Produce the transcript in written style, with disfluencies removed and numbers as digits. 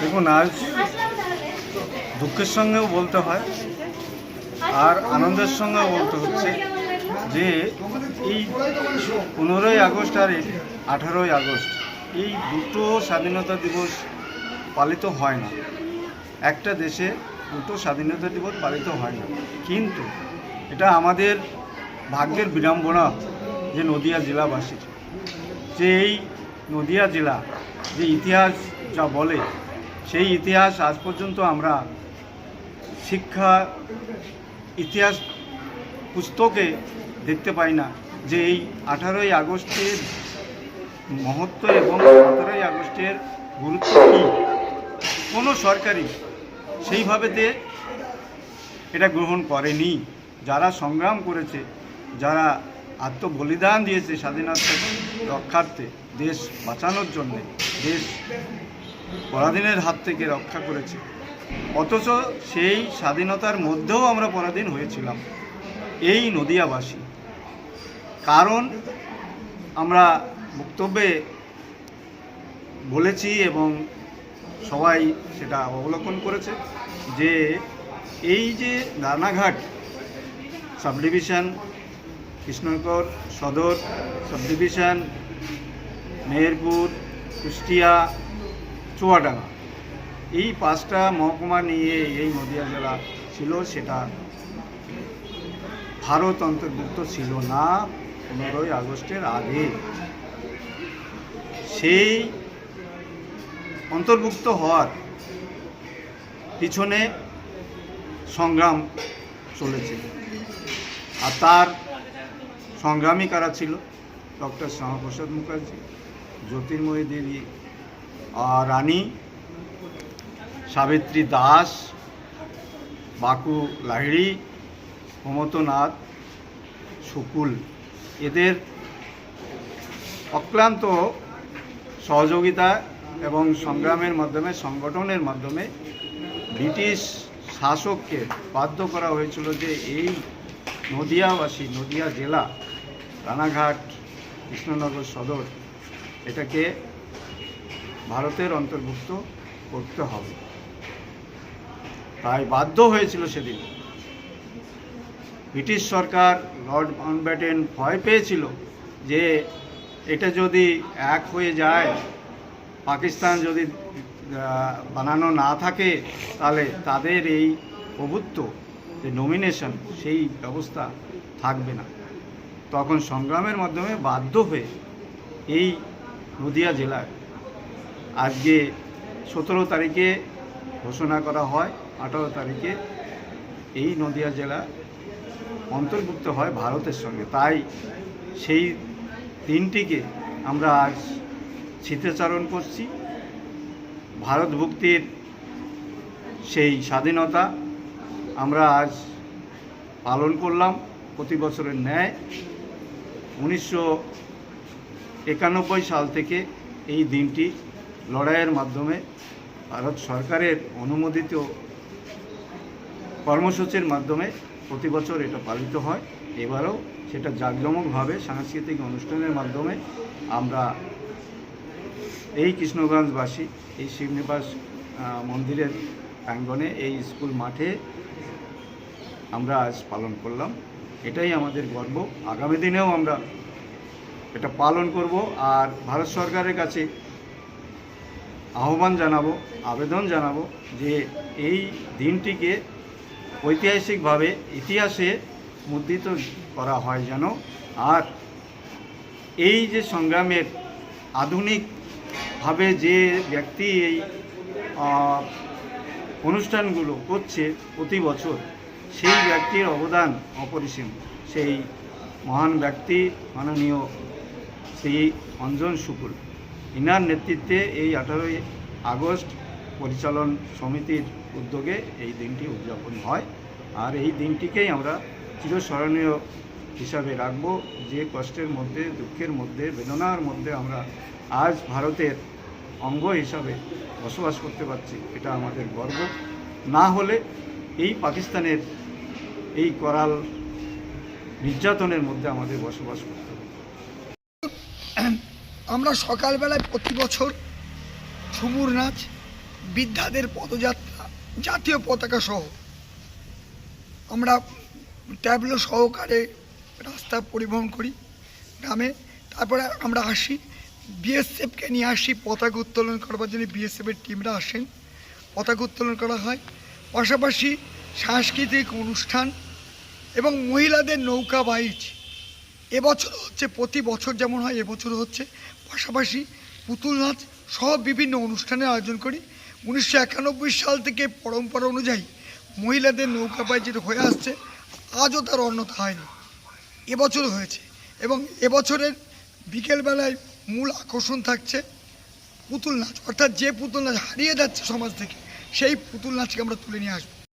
দেখুন, আজ দুঃখের সঙ্গেও বলতে হয় আর আনন্দের সঙ্গেও বলতে হচ্ছে যে এই 15ই আগস্ট আর 18ই আগস্ট এই দুটো স্বাধীনতা দিবস পালিত হয় না। একটা দেশে দুটো স্বাধীনতা দিবস পালিত হয় না, কিন্তু এটা আমাদের ভাগ্যের বিড়ম্বনা যে নদিয়া জেলাবাসীর, যে এই নদিয়া জেলা যে ইতিহাস যা বলে সেই ইতিহাস আজ পর্যন্ত আমরা শিক্ষা ইতিহাস পুস্তকে দেখতে পাই না যে এই 18ই আগস্টের মহত্ব এবং 17ই আগস্টের গুরুত্ব কী। কোনো সরকারই সেইভাবেতে এটা গ্রহণ করেনি। যারা সংগ্রাম করেছে, যারা আত্মবলিদান দিয়েছে স্বাধীনতা রক্ষার্থে, দেশ বাঁচানোর জন্যে, দেশ পরাধীনের হাত থেকে রক্ষা করেছে, অথচ সেই স্বাধীনতার মধ্যেও আমরা পরাধীন হয়েছিলাম এই নদিয়াবাসী। কারণ আমরা বক্তব্যে বলেছি এবং সবাই সেটা অবলোকন করেছে যে এই যে রানাঘাট সাব ডিভিশন, কৃষ্ণনগর সদর সাব ডিভিশন, মেহেরপুর, কুষ্টিয়া, চুয়াডাঙ্গা, এই 5টা মহকুমা নিয়ে এই নদিয়া জেলা ছিল, সেটা ভারত অন্তর্ভুক্ত ছিল না 15ই আগস্টের আগে। সেই অন্তর্ভুক্ত হওয়ার পিছনে সংগ্রাম চলেছে, আর তার সংগ্রামী কারা ছিল? ডক্টর শ্যামাপ্রসাদ মুখার্জি, জ্যোতির্ময়ী দেবী রানী, সাবিত্রী দাস, বাকু লাহিড়ী, প্রমথনাথ শুকুল। এদের অক্লান্ত সহযোগিতা এবং সংগ্রামের মাধ্যমে, সংগঠনের মাধ্যমে ব্রিটিশ শাসককে বাধ্য করা হয়েছিল যে এই নদিয়াবাসী, নদিয়া জেলা, রানাঘাট, কৃষ্ণনগর সদর, এটাকে ভারতের অন্তর্ভুক্ত করতে হবে। তাই বাধ্য হয়েছিল সেদিন ব্রিটিশ সরকার। লর্ড মাউন্টব্যাটেন ভয় পেয়েছিল যে এটা যদি এক হয়ে যায়, পাকিস্তান যদি বানানো না থাকে, তাহলে তাদের এই প্রভুত্ব, যে নমিনেশন, সেই ব্যবস্থা থাকবে না। তখন সংগ্রামের মাধ্যমে বাধ্য হয়ে এই নদিয়া জেলায় আজকে 17 তারিখে ঘোষণা করা হয়, 18 তারিখে এই নদিয়া জেলা অন্তর্ভুক্ত হয় ভারতের সঙ্গে। তাই সেই দিনটিকে আমরা আজ স্মৃতিচারণ করছি। ভারত ভুক্তির সেই স্বাধীনতা আমরা আজ পালন করলাম প্রতি বছরের ন্যায়। 1991 সাল থেকে এই দিনটি লড়াইয়ের মাধ্যমে ভারত সরকারের অনুমোদিত কর্মসূচির মাধ্যমে প্রতি বছর এটা পালিত হয়। এবারেও সেটা জাঁকজমকভাবে সাংস্কৃতিক অনুষ্ঠানের মাধ্যমে আমরা এই কৃষ্ণগঞ্জবাসী, এই শিবনিবাস মন্দিরের প্রাঙ্গণে, এই স্কুল মাঠে আমরা আজ পালন করলাম। এটাই আমাদের গর্ব। আগামী দিনেও আমরা এটা পালন করব। আর ভারত সরকারের কাছে আহ্বান জানাবো, আবেদন জানাবো যে এই দিনটিকে ঐতিহাসিকভাবে ইতিহাসে মুদ্রিত করা হয় যেন। আর এই যে সংগ্রামের আধুনিকভাবে যে ব্যক্তি এই অনুষ্ঠানগুলো করছে প্রতি বছর, সেই ব্যক্তির অবদান অপরিসীম। সেই মহান ব্যক্তি মাননীয় শ্রী অঞ্জন শুকুল, ইনার নেতৃত্বে এই 18ই আগস্ট পরিচালন সমিতির উদ্যোগে এই দিনটি উদযাপন হয়। আর এই দিনটিকেই আমরা চিরস্মরণীয় হিসাবে রাখব। যে কষ্টের মধ্যে, দুঃখের মধ্যে, বেদনার মধ্যে আমরা আজ ভারতের অঙ্গ হিসাবে বসবাস করতে পারছি, এটা আমাদের গর্ব। না হলে এই পাকিস্তানের এই করাল নির্যাতনের মধ্যে আমাদের বসবাস করতে হবে। আমরা সকালবেলায় প্রতি বছর ঝুমুর নাচ বৃদ্ধাদের পদযাত্রা, জাতীয় পতাকা সহ আমরা ট্যাবলো সহকারে রাস্তা পরিবহন করি গ্রামে। তারপরে আমরা আসি, বিএসএফকে নিয়ে আসি পতাকা উত্তোলন করবার জন্য। বিএসএফের টিমরা আসেন, পতাকা উত্তোলন করা হয়। পাশাপাশি সাংস্কৃতিক অনুষ্ঠান এবং মহিলাদের নৌকা বাইচ এবছর হচ্ছে, প্রতি বছর যেমন হয় এবছর হচ্ছে। পাশাপাশি পুতুল নাচ সহ বিভিন্ন অনুষ্ঠানের আয়োজন করি। 1991 সাল থেকে পরম্পরা অনুযায়ী মহিলাদের নৌকা বাইচ যেটা হয়ে আসছে, আজও তার অন্যথা হয়নি, এবছর হয়েছে। এবং এবছরের বিকেলবেলায় মূল আকর্ষণ থাকছে পুতুল নাচ, অর্থাৎ যে পুতুল নাচ হারিয়ে যাচ্ছে সমাজ থেকে, সেই পুতুল নাচকে আমরা তুলে নিয়ে আসবো।